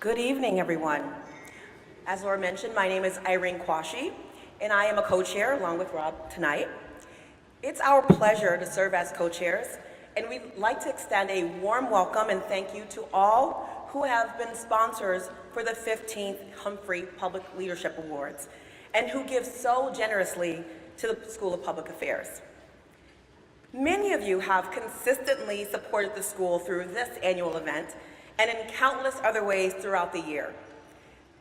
Good evening, everyone. As Laura mentioned, my name is Irene Quarshie, and I am a co-chair along with Rob tonight. It's our pleasure to serve as co-chairs, and we'd like to extend a warm welcome and thank you to all who have been sponsors for the 15th Humphrey Public Leadership Awards, and who give so generously to the School of Public Affairs. Many of you have consistently supported the school through this annual event and in countless other ways throughout the year.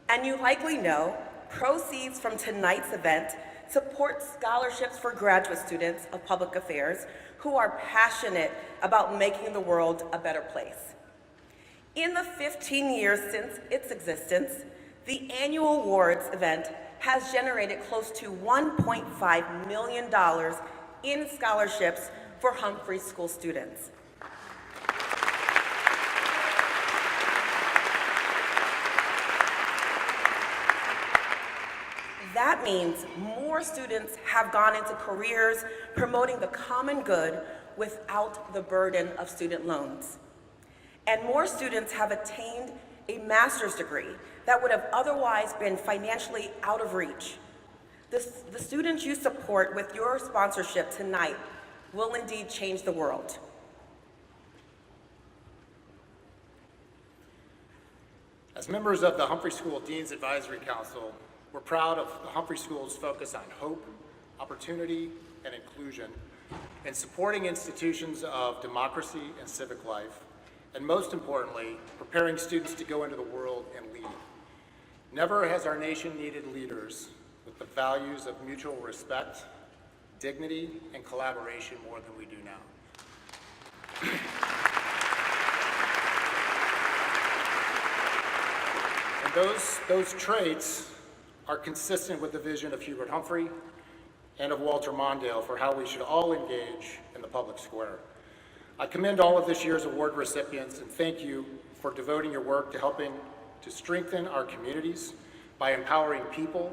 And you likely know, proceeds from tonight's event support scholarships for graduate students of public affairs who are passionate about making the world a better place. In the 15 years since its existence, the annual awards event has generated close to $1.5 million in scholarships for Humphrey School students. That means more students have gone into careers promoting the common good without the burden of student loans. And more students have attained a master's degree that would have otherwise been financially out of reach. The students you support with your sponsorship tonight will indeed change the world. As members of the Humphrey School Dean's Advisory Council, we're proud of the Humphrey School's focus on hope, opportunity, and inclusion, in supporting institutions of democracy and civic life, and most importantly, preparing students to go into the world and lead. Never has our nation needed leaders with the values of mutual respect, dignity, and collaboration more than we do now. And those traits are consistent with the vision of Hubert Humphrey and of Walter Mondale for how we should all engage in the public square. I commend all of this year's award recipients and thank you for devoting your work to helping to strengthen our communities by empowering people,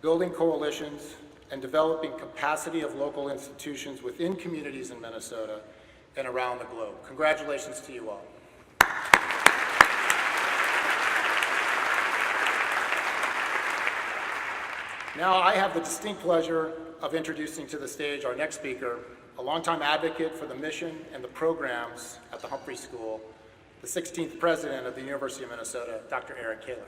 building coalitions, and developing capacity of local institutions within communities in Minnesota and around the globe. Congratulations to you all. Now I have the distinct pleasure of introducing to the stage our next speaker, a longtime advocate for the mission and the programs at the Humphrey School, the 16th president of the University of Minnesota, Dr. Irene Kaler.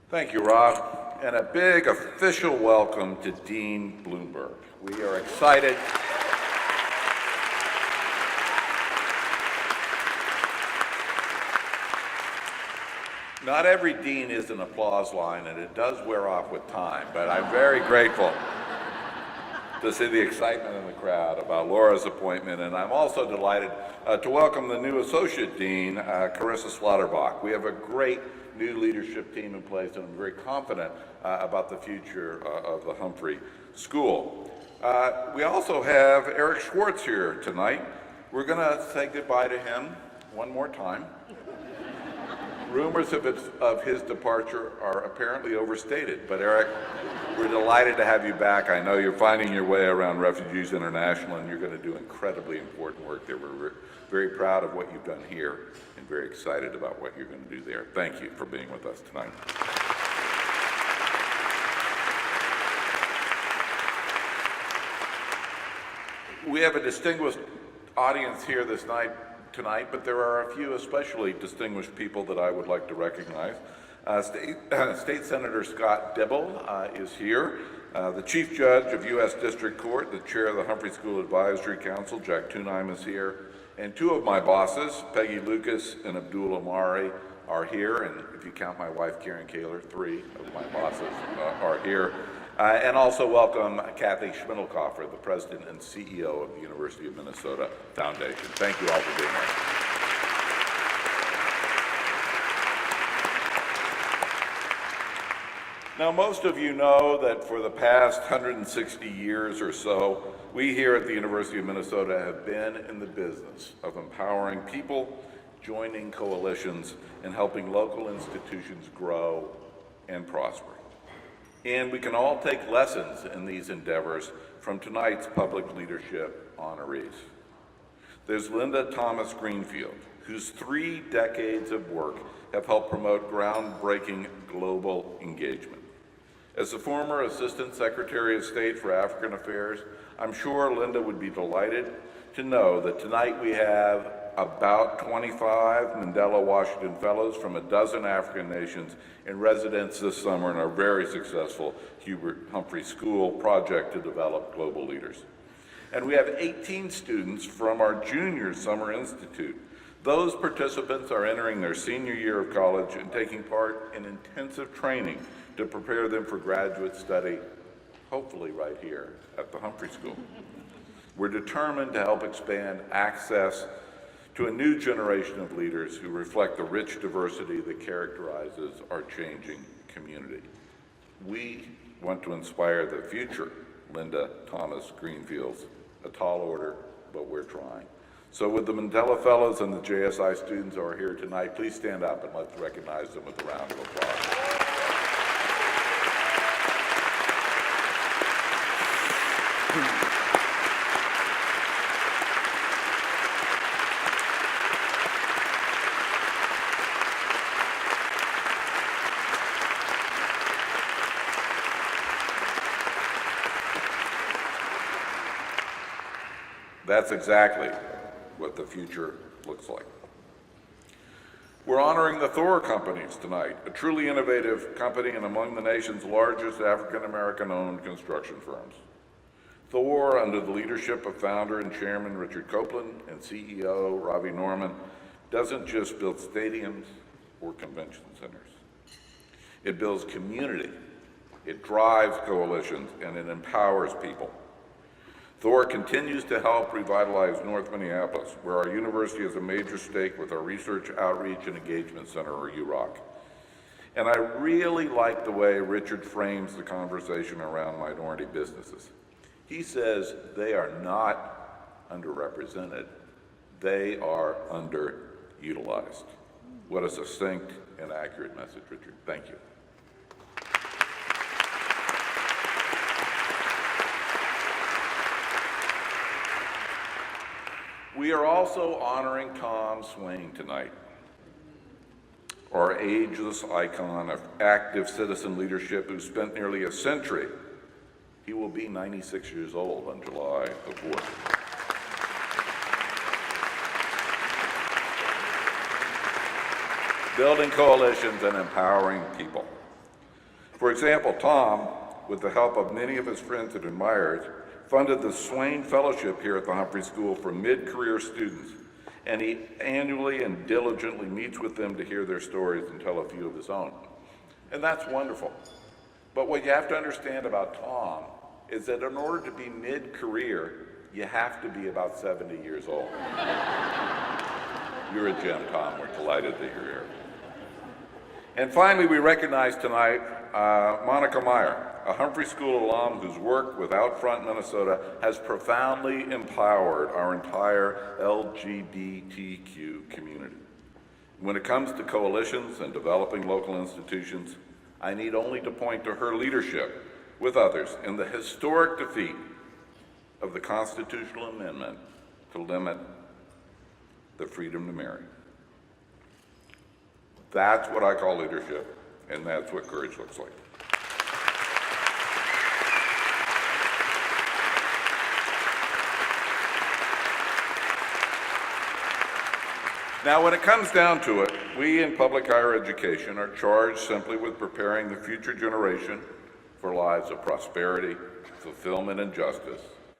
Thank you, Rob, and a big official welcome to Dean Bloomberg. We are excited. Not every dean is an applause line, and it does wear off with time, but I'm very grateful to see the excitement in the crowd about Laura's appointment, and I'm also delighted to welcome the new Associate Dean, Carissa Slauterbach. We have a great new leadership team in place, and I'm very confident about the future of the Humphrey School. We also have Eric Schwartz here tonight. We're going to say goodbye to him one more time. Rumors of his departure are apparently overstated, but Eric, we're delighted to have you back. I know you're finding your way around Refugees International, and you're going to do incredibly important work there. We're very proud of what you've done here and very excited about what you're going to do there. Thank you for being with us tonight. We have a distinguished audience here tonight, but there are a few especially distinguished people that I would like to recognize. State Senator Scott Dibble is here. The Chief Judge of U.S. District Court, the Chair of the Humphrey School Advisory Council, Jack Tunheim, is here. And two of my bosses, Peggy Lucas and Abdul Amari, are here. And if you count my wife, Karen Kaler, three of my bosses are here. And also welcome Kathy Schmidlkoffer, the President and CEO of the University of Minnesota Foundation. Thank you all for being here. Now, most of you know that for the past 160 years or so, we here at the University of Minnesota have been in the business of empowering people, joining coalitions, and helping local institutions grow and prosper. And we can all take lessons in these endeavors from tonight's public leadership honorees. There's Linda Thomas Greenfield, whose 3 decades of work have helped promote groundbreaking global engagement. As the former Assistant Secretary of State for African Affairs, I'm sure Linda would be delighted to know that tonight we have about 25 Mandela Washington Fellows from a dozen African nations in residence this summer in our very successful Hubert Humphrey School project to develop global leaders. And we have 18 students from our Junior Summer Institute. Those participants are entering their senior year of college and taking part in intensive training to prepare them for graduate study, hopefully right here at the Humphrey School. We're determined to help expand access to a new generation of leaders who reflect the rich diversity that characterizes our changing community. We want to inspire the future Linda Thomas Greenfields, a tall order, but we're trying. So with the Mandela Fellows and the JSI students who are here tonight, please stand up and let's recognize them with a round of applause. That's exactly what the future looks like. We're honoring the Thor companies tonight, a truly innovative company and among the nation's largest African-American-owned construction firms. Thor, under the leadership of founder and chairman Richard Copeland and CEO Ravi Norman, doesn't just build stadiums or convention centers. It builds community, it drives coalitions, and it empowers people. Thor continues to help revitalize North Minneapolis, where our university has a major stake with our Research Outreach and Engagement Center, or UROC. And I really like the way Richard frames the conversation around minority businesses. He says they are not underrepresented, they are underutilized. What a succinct and accurate message, Richard. Thank you. We are also honoring Tom Swain tonight, our ageless icon of active citizen leadership who spent nearly a century. He will be 96 years old on July the 4th. Building coalitions and empowering people. For example, Tom, with the help of many of his friends and admirers, funded the Swain Fellowship here at the Humphrey School for mid-career students, and he annually and diligently meets with them to hear their stories and tell a few of his own. And that's wonderful. But what you have to understand about Tom is that in order to be mid-career, you have to be about 70 years old. You're a gem, Tom. We're delighted that you're here. And finally, we recognize tonight Monica Meyer, a Humphrey School alum whose work with Outfront Minnesota has profoundly empowered our entire LGBTQ community. When it comes to coalitions and developing local institutions, I need only to point to her leadership with others in the historic defeat of the constitutional amendment to limit the freedom to marry. That's what I call leadership, and that's what courage looks like. Now, when it comes down to it, we in public higher education are charged simply with preparing the future generation for lives of prosperity, fulfillment, and justice,